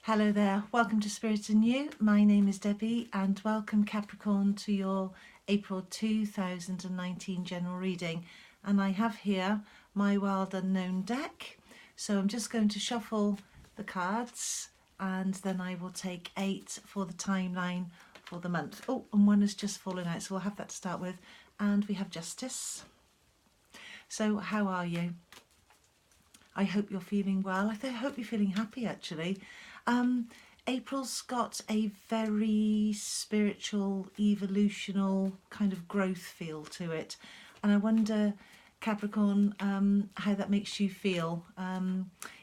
Hello there, welcome to Spirit and You. My name is Debbie and welcome Capricorn to your April 2019 general reading. And I have here my Wild Unknown deck. So I'm just going to shuffle the cards and then I will take 8 for the timeline for the month. Oh, and one has just fallen out, so we'll have that to start with. And we have Justice. So how are you? I hope you're feeling well. I hope you're feeling happy actually. April's got a very spiritual, evolutional kind of growth feel to it. And I wonder, Capricorn, how that makes you feel.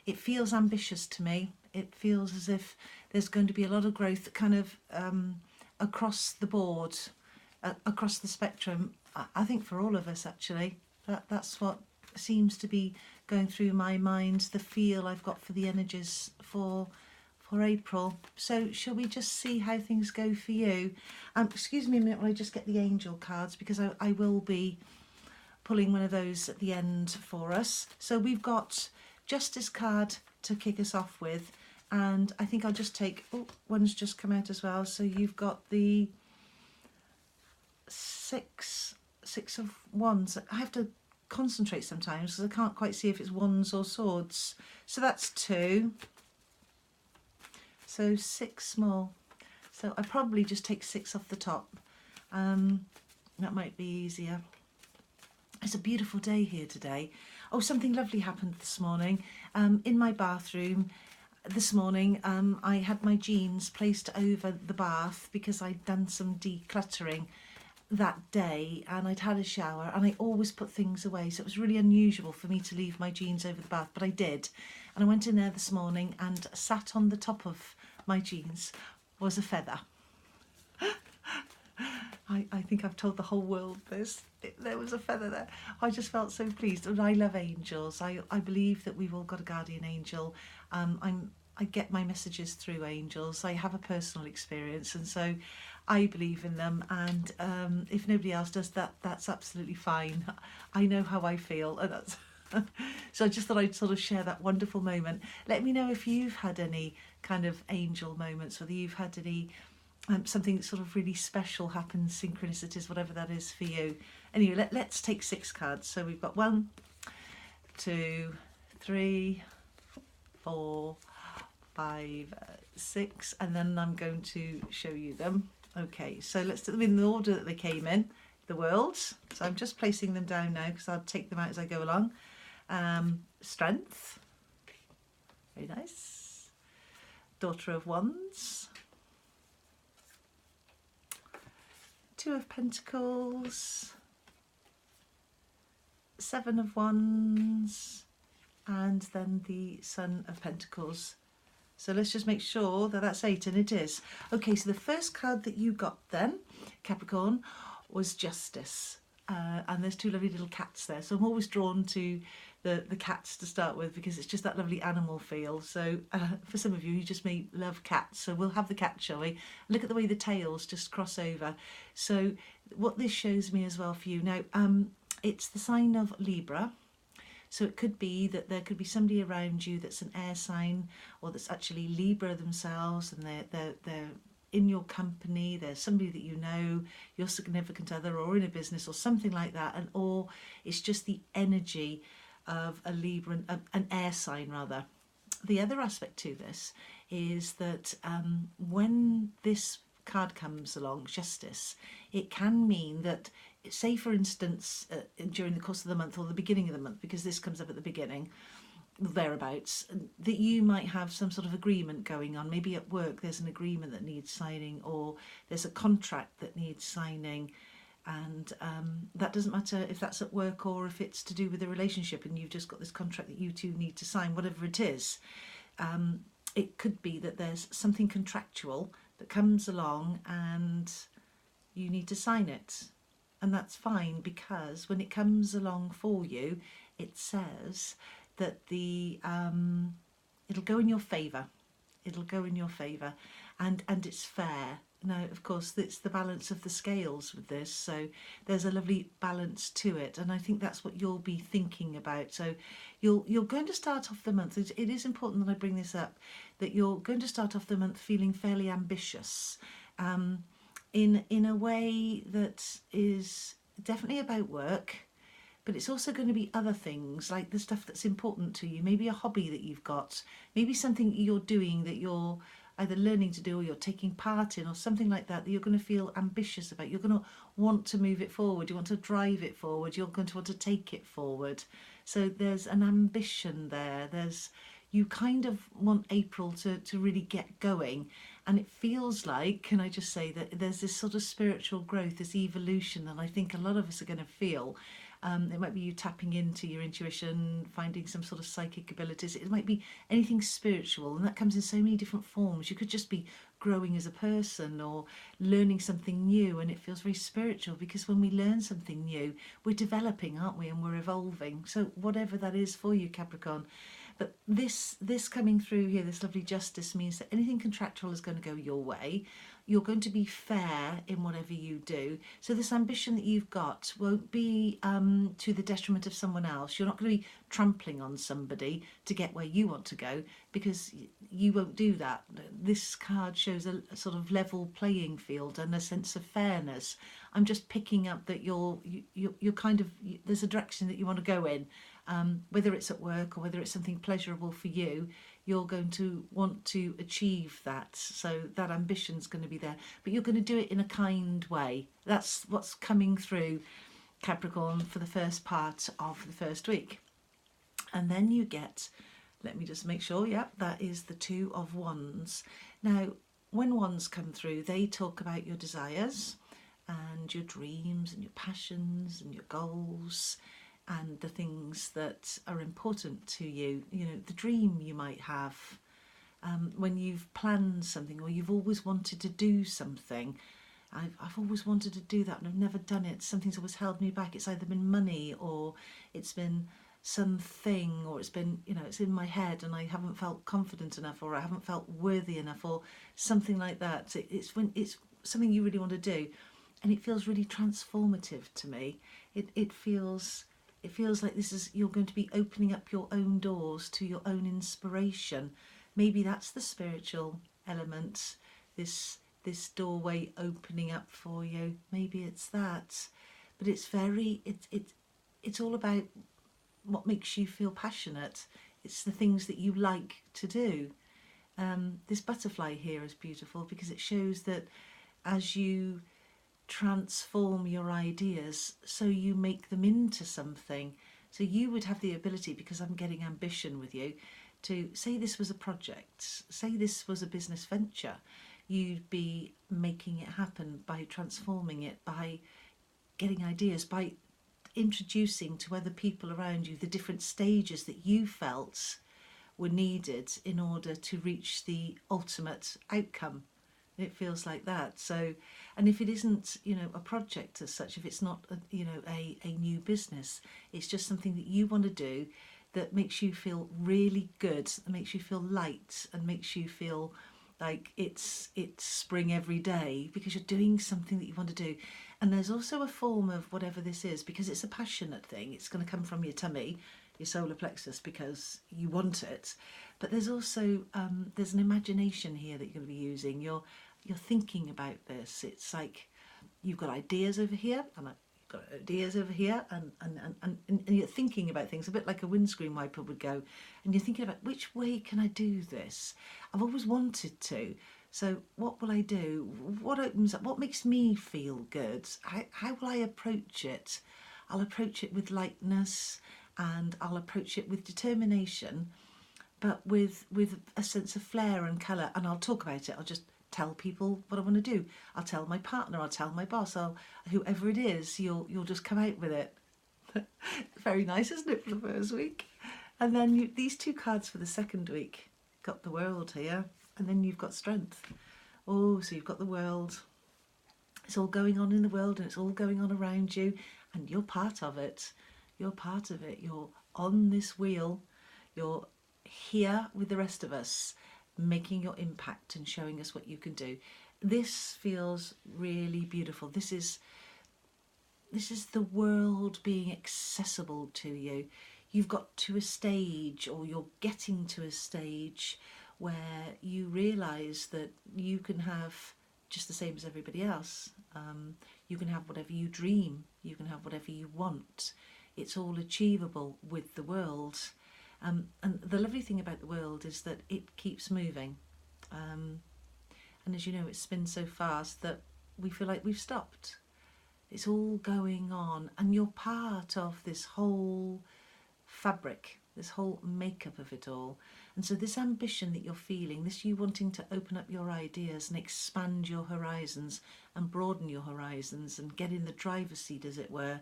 It feels ambitious to me. It feels as if there's going to be a lot of growth kind of across the board, across the spectrum. I think for all of us actually. That's what seems to be going through my mind, the feel I've got for the energies for April. So shall we just see how things go for you? Excuse me a minute while I just get the angel cards, because I will be pulling one of those at the end for us. So we've got Justice card to kick us off with, and I think I'll just take, oh, one's just come out as well. So you've got the six of wands. I have to concentrate sometimes because I can't quite see if it's wands or swords. So that's 2. So 6 small. So I probably just take 6 off the top. That might be easier. It's a beautiful day here today. Oh, something lovely happened this morning. In my bathroom this morning, I had my jeans placed over the bath because I'd done some decluttering that day and I'd had a shower, and I always put things away, so it was really unusual for me to leave my jeans over the bath, but I did. And I went in there this morning and sat on the top of my jeans was a feather. I think I've told the whole world this. There was a feather there. I just felt so pleased. And I love angels. I believe that we've all got a guardian angel. I get my messages through angels. I have a personal experience, and so I believe in them. And if nobody else does that, that's absolutely fine. I know how I feel, and that's so I just thought I'd sort of share that wonderful moment. Let me know if you've had any kind of angel moments, whether you've had any something that sort of really special happens, synchronicities, whatever that is for you. Anyway, let's take 6 cards. So we've got 1, 2, 3, 4, 5, 6, and then I'm going to show you them. Okay, so let's do them in the order that they came in, the worlds. So I'm just placing them down now because I'll take them out as I go along. Strength, very nice. Daughter of Wands, 2 of Pentacles, 7 of Wands, and then the Son of Pentacles. So let's just make sure that that's 8, and it is. Okay, so the first card that you got then, Capricorn, was Justice. And there's 2 lovely little cats there. So I'm always drawn to the cats to start with because it's just that lovely animal feel. So for some of you, you just may love cats. So we'll have the cat, shall we? Look at the way the tails just cross over. So what this shows me as well for you. Now, it's the sign of Libra. So it could be that there could be somebody around you that's an air sign, or that's actually Libra themselves, and they're in your company. There's somebody that you know, your significant other, or in a business or something like that, and or it's just the energy of a Libra, an air sign rather. The other aspect to this is that when this card comes along, Justice, it can mean that, say for instance, during the course of the month or the beginning of the month, because this comes up at the beginning, thereabouts, that you might have some sort of agreement going on. Maybe at work there's an agreement that needs signing, or there's a contract that needs signing, and that doesn't matter if that's at work or if it's to do with a relationship and you've just got this contract that you two need to sign, whatever it is. It could be that there's something contractual that comes along and you need to sign it. And that's fine, because when it comes along for you, it says that it'll go in your favour. It'll go in your favour, and it's fair. Now, of course, it's the balance of the scales with this, so there's a lovely balance to it, and I think that's what you'll be thinking about. So you're going to start off the month. It is important that I bring this up, that you're going to start off the month feeling fairly ambitious, in a way that is definitely about work, but it's also going to be other things like the stuff that's important to you, maybe a hobby that you've got, maybe something you're doing that you're either learning to do or you're taking part in or something like that, that you're going to feel ambitious about. You're going to want to move it forward, you want to drive it forward, you're going to want to take it forward. So there's an ambition there. You kind of want April to really get going, and it feels like, can I just say, that there's this sort of spiritual growth, this evolution that I think a lot of us are going to feel. It might be you tapping into your intuition, finding some sort of psychic abilities. It might be anything spiritual, and that comes in so many different forms. You could just be growing as a person or learning something new, and it feels very spiritual, because when we learn something new, we're developing, aren't we? And we're evolving. So whatever that is for you, Capricorn. But this coming through here, this lovely justice, means that anything contractual is going to go your way. You're going to be fair in whatever you do. So this ambition that you've got won't be to the detriment of someone else. You're not going to be trampling on somebody to get where you want to go, because you won't do that. This card shows a sort of level playing field and a sense of fairness. I'm just picking up that you're kind of, there's a direction that you want to go in. Whether it's at work or whether it's something pleasurable for you, you're going to want to achieve that. So that ambition's going to be there, but you're going to do it in a kind way. That's what's coming through, Capricorn, for the first part of the first week. And then you get, let me just make sure, yeah, that is the Two of Wands. Now, when wands come through, they talk about your desires and your dreams and your passions and your goals, and the things that are important to you. You know, the dream you might have when you've planned something, or you've always wanted to do something. I've always wanted to do that and I've never done it. Something's always held me back. It's either been money, or it's been something, or it's been, you know, it's in my head and I haven't felt confident enough, or I haven't felt worthy enough, or something like that. It's when it's something you really want to do, and it feels really transformative to me. It feels like this is, you're going to be opening up your own doors to your own inspiration. Maybe that's the spiritual element, this doorway opening up for you. Maybe it's that, but it's all about what makes you feel passionate. It's the things that you like to do. This butterfly here is beautiful because it shows that as you transform your ideas, so you make them into something. So you would have the ability, because I'm getting ambition with you, to say this was a project, say this was a business venture. You'd be making it happen by transforming it, by getting ideas, by introducing to other people around you the different stages that you felt were needed in order to reach the ultimate outcome. It feels like that. So, and if it isn't, you know, a project as such, if it's not, a new business, it's just something that you want to do that makes you feel really good, that makes you feel light, and makes you feel like it's spring every day, because you're doing something that you want to do. And there's also a form of whatever this is, because it's a passionate thing. It's going to come from your tummy, your solar plexus, because you want it. But there's also there's an imagination here that you're going to be using. You're thinking about this. It's like you've got ideas over here, and you've got ideas over here, and you're thinking about things a bit like a windscreen wiper would go, and you're thinking about, which way can I do this? I've always wanted to. So what will I do? What opens up? What makes me feel good? How will I approach it? I'll approach it with lightness, and I'll approach it with determination, but with a sense of flair and colour. And I'll talk about it. I'll just tell people what I want to do. I'll tell my partner, I'll tell my boss, whoever it is, you'll just come out with it. Very nice, isn't it, for the first week? And then these two cards for the second week. Got the World here, and then you've got Strength. Oh, so you've got the World. It's all going on in the world, and it's all going on around you, and you're part of it. You're part of it. You're on this wheel. You're here with the rest of us, making your impact and showing us what you can do. this feels really beautiful. This is the world being accessible to you. You've got to a stage, or you're getting to a stage, where you realise that you can have just the same as everybody else. You can have whatever you dream, you can have whatever you want. It's all achievable with the world. And the lovely thing about the world is that it keeps moving. And as you know, it spins so fast that we feel like we've stopped. It's all going on, and you're part of this whole fabric, this whole makeup of it all. And so this ambition that you're feeling, this you wanting to open up your ideas and expand your horizons and broaden your horizons and get in the driver's seat, as it were,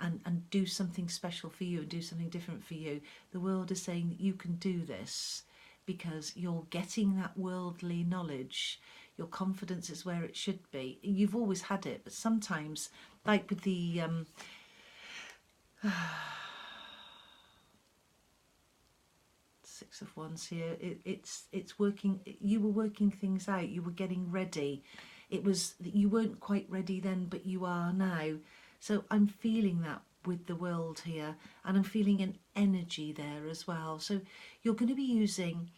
and do something special for you and do something different for you. The world is saying that you can do this because you're getting that worldly knowledge. Your confidence is where it should be. You've always had it, but sometimes, like with the Six of Wands here, it's working. You were working things out. You were getting ready. It was that you weren't quite ready then, but you are now. So I'm feeling that with the world here, and I'm feeling an energy there as well. So you're going to be using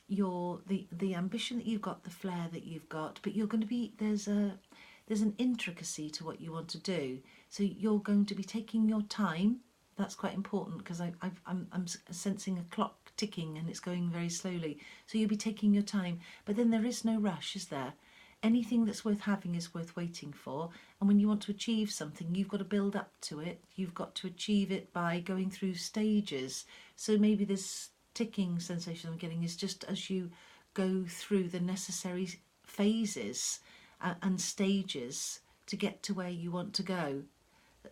the ambition that you've got, the flair that you've got, but you're going to be there's an intricacy to what you want to do. So you're going to be taking your time. That's quite important, because I'm sensing a clock ticking and it's going very slowly. So you'll be taking your time, but then there is no rush, is there? Anything that's worth having is worth waiting for. And when you want to achieve something, you've got to build up to it. You've got to achieve it by going through stages. So maybe this ticking sensation I'm getting is just as you go through the necessary phases and stages to get to where you want to go.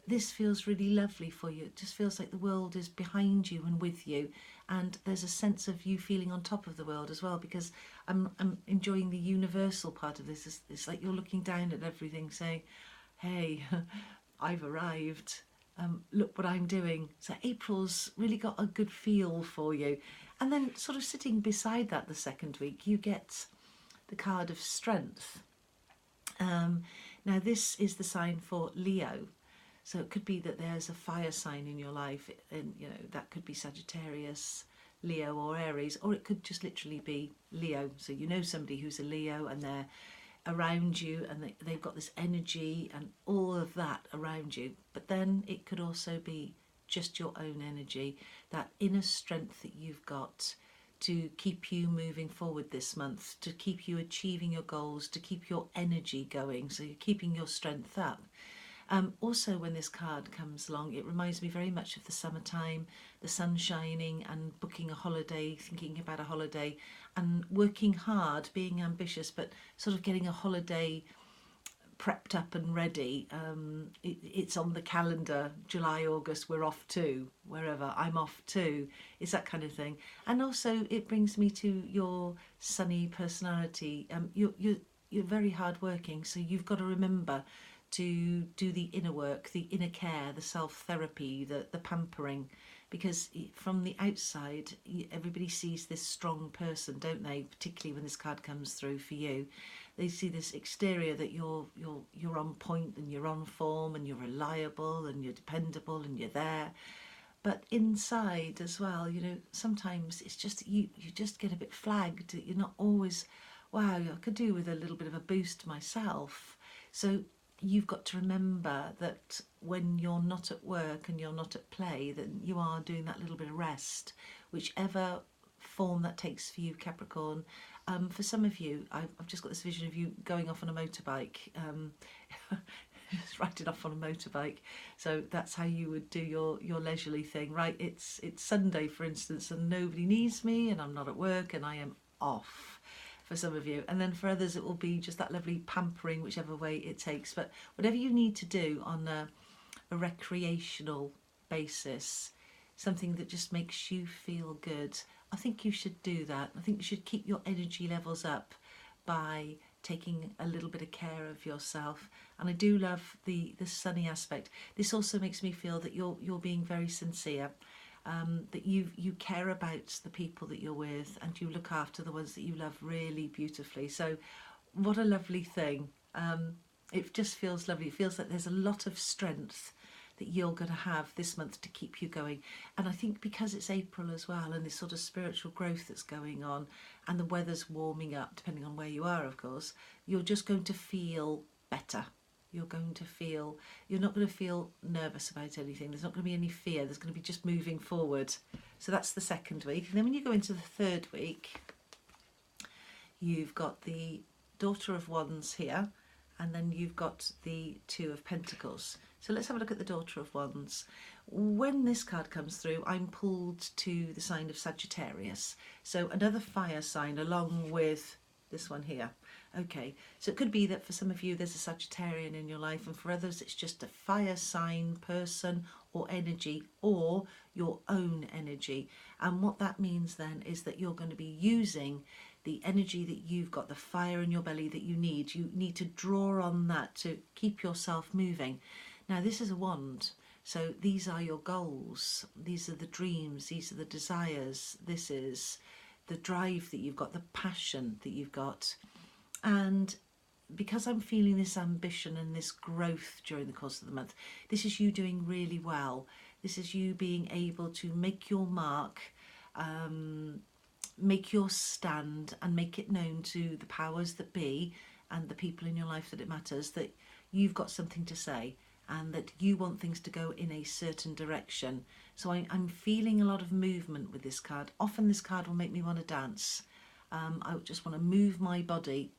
This feels really lovely for you. It just feels like the world is behind you and with you, and there's a sense of you feeling on top of the world as well, because I'm enjoying the universal part of this. It's like you're looking down at everything saying, hey, I've arrived. Look what I'm doing. So April's really got a good feel for you. And then sort of sitting beside that the second week, you get the card of strength. Now this is the sign for Leo. So it could be that there's a fire sign in your life, and that could be Sagittarius, Leo or Aries, or it could just literally be Leo. So you know somebody who's a Leo and they're around you and they've got this energy and all of that around you. But then it could also be just your own energy, that inner strength that you've got to keep you moving forward this month, to keep you achieving your goals, to keep your energy going. So you're keeping your strength up. Also, when this card comes along, it reminds me very much of the summertime, the sun shining and booking a holiday, thinking about a holiday and working hard, being ambitious, but sort of getting a holiday prepped up and ready. It's on the calendar, July, August, we're off to wherever, I'm off to. It's that kind of thing. And also it brings me to your sunny personality. You're very hard working, so you've got to remember to do the inner work, the inner care, the self-therapy, the pampering, because from the outside everybody sees this strong person, don't they? Particularly when this card comes through for you, they see this exterior that you're on point and you're on form and you're reliable and you're dependable and you're there. But inside as well, sometimes it's just you just get a bit flagged that you're not always, wow, I could do with a little bit of a boost myself. So you've got to remember that when you're not at work and you're not at play, then you are doing that little bit of rest, whichever form that takes for you, Capricorn. For some of you, I've just got this vision of you going off on a motorbike, riding off on a motorbike. So that's how you would do your leisurely thing, right? It's Sunday, for instance, and nobody needs me and I'm not at work and I am off. For some of you, and then for others it will be just that lovely pampering, whichever way it takes. But whatever you need to do on a recreational basis, something that just makes you feel good, I think you should do that. I think you should keep your energy levels up by taking a little bit of care of yourself. And I do love the sunny aspect. This also makes me feel that you're being very sincere. That you care about the people that you're with and you look after the ones that you love really beautifully. So what a lovely thing. It just feels lovely. It feels like there's a lot of strength that you're going to have this month to keep you going. And I think because it's April as well, and this sort of spiritual growth that's going on, and the weather's warming up, depending on where you are, of course, you're just going to feel better. You're not going to feel nervous about anything. There's not going to be any fear. There's going to be just moving forward. So that's the second week. And then when you go into the third week, you've got the Daughter of Wands here, and then you've got the Two of Pentacles. So let's have a look at the Daughter of Wands. When this card comes through, I'm pulled to the sign of Sagittarius. So another fire sign along with this one here. Okay, so it could be that for some of you there's a Sagittarian in your life, and for others it's just a fire sign person or energy, or your own energy. And what that means then is that you're going to be using the energy that you've got, the fire in your belly that you need. You need to draw on that to keep yourself moving. Now this is a wand, so these are your goals, these are the dreams, these are the desires, this is the drive that you've got, the passion that you've got. And because I'm feeling this ambition and this growth during the course of the month, this is you doing really well. This is you being able to make your mark, make your stand, and make it known to the powers that be and the people in your life that it matters that you've got something to say and that you want things to go in a certain direction. So I'm feeling a lot of movement with this card. Often this card will make me want to dance. I just want to move my body.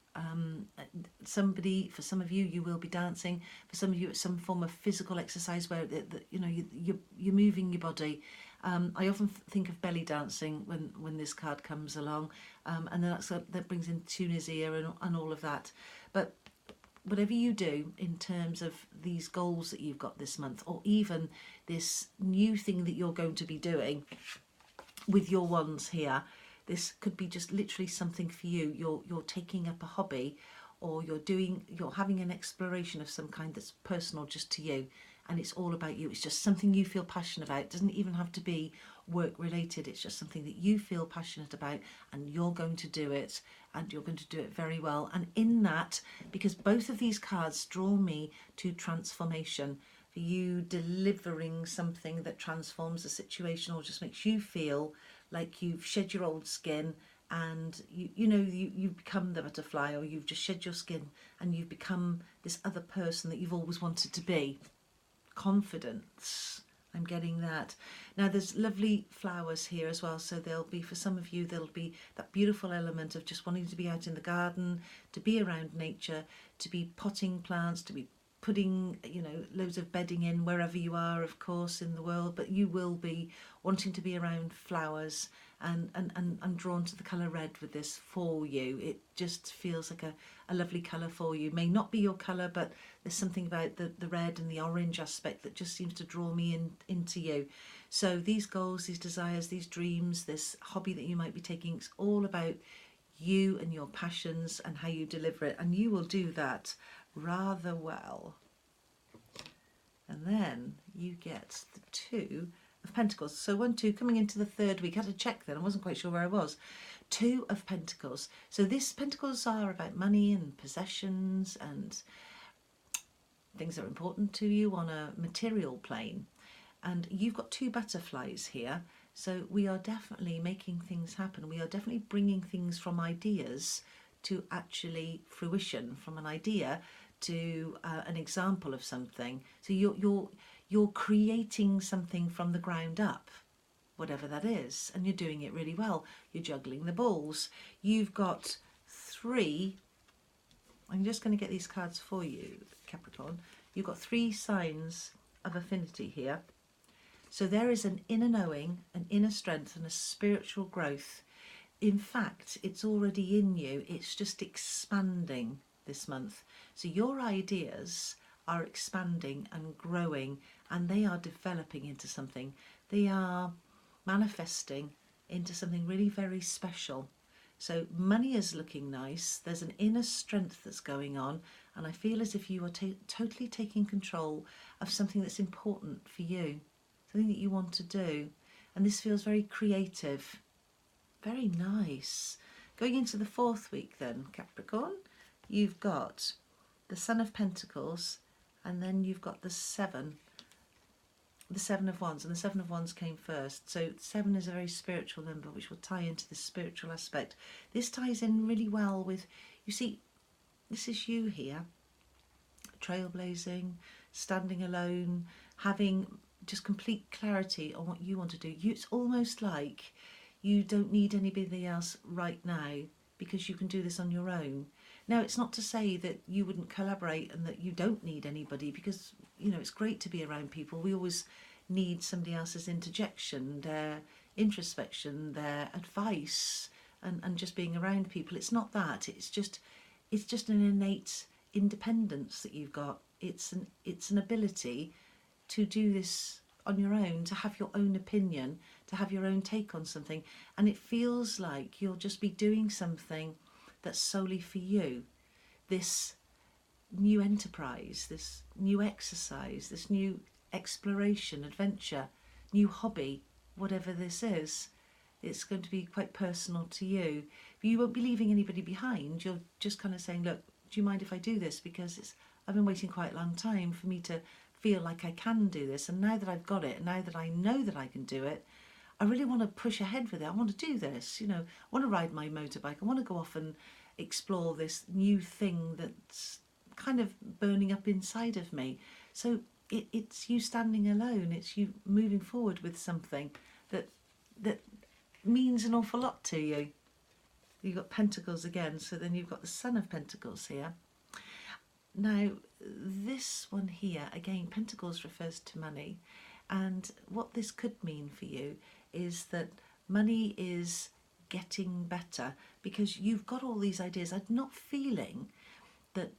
For some of you, you will be dancing. For some of you, it's some form of physical exercise where you're moving your body. I often think of belly dancing when this card comes along, and then that brings in Tunisia and all of that. But whatever you do in terms of these goals that you've got this month, or even this new thing that you're going to be doing with your wands here, this could be just literally something for you. You're taking up a hobby, or you're having an exploration of some kind that's personal just to you, and it's all about you. It's just something you feel passionate about. It doesn't even have to be work related. It's just something that you feel passionate about, and you're going to do it, and you're going to do it very well. And in that, because both of these cards draw me to transformation, for you delivering something that transforms a situation or just makes you feel like you've shed your old skin, and you've become the butterfly, or you've just shed your skin and you've become this other person that you've always wanted to be. Confidence, I'm getting that. Now there's lovely flowers here as well, so there'll be, for some of you, there'll be that beautiful element of just wanting to be out in the garden, to be around nature, to be potting plants, to be putting loads of bedding in wherever you are, of course, in the world, but you will be wanting to be around flowers, and I'm drawn to the colour red with this for you. It just feels like a lovely colour for you. May not be your colour, but there's something about the red and the orange aspect that just seems to draw me into you. So these goals, these desires, these dreams, this hobby that you might be taking, it's all about you and your passions and how you deliver it, and you will do that rather well. And then you get the Two of Pentacles. So 1, 2, coming into the third week. I had to check then, I wasn't quite sure where I was. Two of Pentacles. So this Pentacles are about money and possessions and things that are important to you on a material plane. And you've got two butterflies here. So we are definitely making things happen. We are definitely bringing things from ideas to actually fruition, from an idea to an example of something. So you're creating something from the ground up, whatever that is, and you're doing it really well. You're juggling the balls. You've got 3, I'm just going to get these cards for you, Capricorn. You've got 3 signs of affinity here. So there is an inner knowing, an inner strength, and a spiritual growth. In fact, it's already in you. It's just expanding this month. So your ideas are expanding and growing, and they are developing into something. They are manifesting into something really very special. So money is looking nice. There's an inner strength that's going on, and I feel as if you are totally taking control of something that's important for you, something that you want to do. And this feels very creative, very nice. Going into the 4th week then, Capricorn, you've got the Son of Pentacles, and then you've got the Seven of Wands, and the Seven of Wands came first. So 7 is a very spiritual number, which will tie into the spiritual aspect. This ties in really well with, you see, this is you here, trailblazing, standing alone, having just complete clarity on what you want to do. It's almost like you don't need anybody else right now because you can do this on your own. Now, it's not to say that you wouldn't collaborate and that you don't need anybody, because, you know, it's great to be around people. We always need somebody else's interjection, their introspection, their advice, and just being around people. It's not that. It's just an innate independence that you've got. It's an ability to do this on your own, to have your own opinion, to have your own take on something, and it feels like you'll just be doing something that's solely for you. This new enterprise, this new exercise, this new exploration, adventure, new hobby, whatever this is, it's going to be quite personal to you. But you won't be leaving anybody behind. You're just kind of saying, look, do you mind if I do this? Because I've been waiting quite a long time for me to feel like I can do this. And now that I've got it, now that I know that I can do it, I really want to push ahead with it. I want to do this. You know, I want to ride my motorbike. I want to go off and explore this new thing that's kind of burning up inside of me. So it's you standing alone. It's you moving forward with something that means an awful lot to you. You've got Pentacles again, so then you've got the Son of Pentacles here. Now, this one here, again, Pentacles refers to money. And what this could mean for you is that money is getting better because you've got all these ideas. I'm not feeling that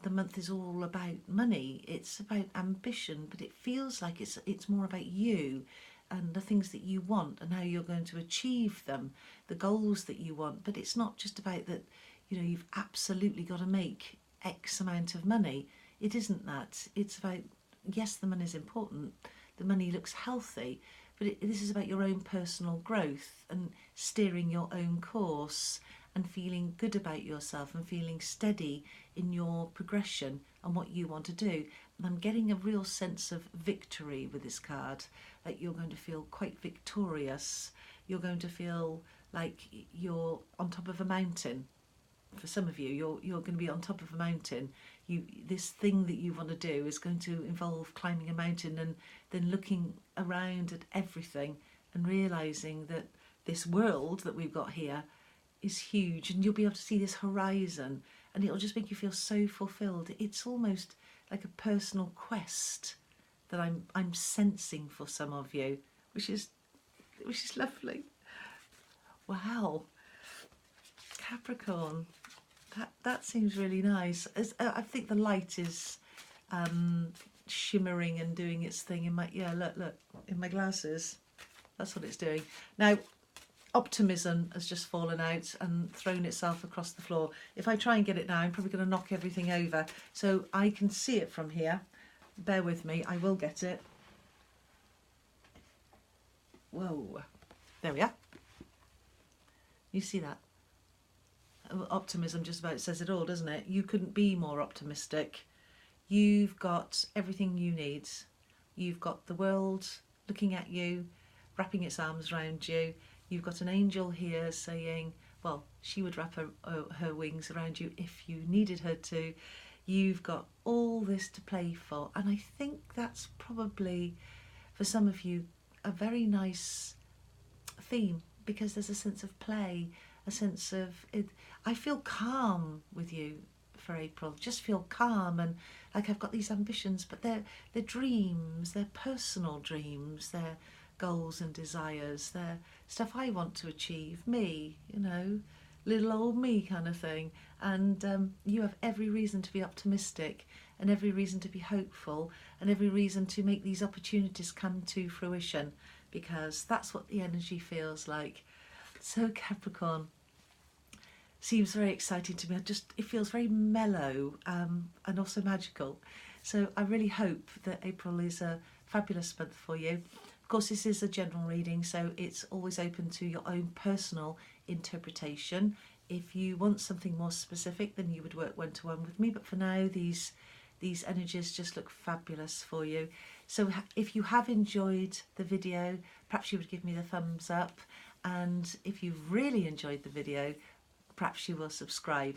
the month is all about money. It's about ambition, but it feels like it's more about you and the things that you want and how you're going to achieve them, the goals that you want. But it's not just about that, you know, you've absolutely got to make X amount of money. It isn't that. It's about, yes, the money is important, the money looks healthy, but this is about your own personal growth and steering your own course and feeling good about yourself and feeling steady in your progression and what you want to do. And I'm getting a real sense of victory with this card, that you're going to feel quite victorious. You're going to feel like you're on top of a mountain. For some of you, you're going to be on top of a mountain. This thing that you want to do is going to involve climbing a mountain and then looking around at everything and realising that this world that we've got here is huge, and you'll be able to see this horizon, and it'll just make you feel so fulfilled. It's almost like a personal quest that I'm sensing for some of you, which is lovely. Wow, Capricorn, that seems really nice. I think the light is shimmering and doing its thing in my, yeah, look in my glasses. That's what it's doing now. Optimism has just fallen out and thrown itself across the floor. If I try and get it now, I'm probably going to knock everything over. So I can see it from here. Bear with me, I will get it. Whoa, there we are. You see that? Optimism just about says it all, doesn't it? You couldn't be more optimistic. You've got everything you need. You've got the world looking at you, wrapping its arms around you. You've got an angel here saying, well, she would wrap her wings around you if you needed her to. You've got all this to play for. And I think that's probably, for some of you, a very nice theme, because there's a sense of play, a sense of it. I feel calm with you for April. Just feel calm, and like I've got these ambitions, but they're dreams, they're personal dreams, they're goals and desires, they're stuff I want to achieve, me, you know, little old me kind of thing. And you have every reason to be optimistic and every reason to be hopeful and every reason to make these opportunities come to fruition, because that's what the energy feels like. So Capricorn seems very exciting to me. It feels very mellow and also magical. So I really hope that April is a fabulous month for you. Of course, this is a general reading, so it's always open to your own personal interpretation. If you want something more specific, then you would work one-to-one with me, but for now these energies just look fabulous for you. So if you have enjoyed the video, perhaps you would give me the thumbs up, and if you've really enjoyed the video, perhaps you will subscribe.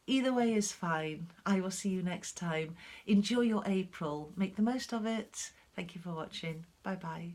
Either way is fine. I will see you next time. Enjoy your April. Make the most of it. Thank you for watching. Bye bye.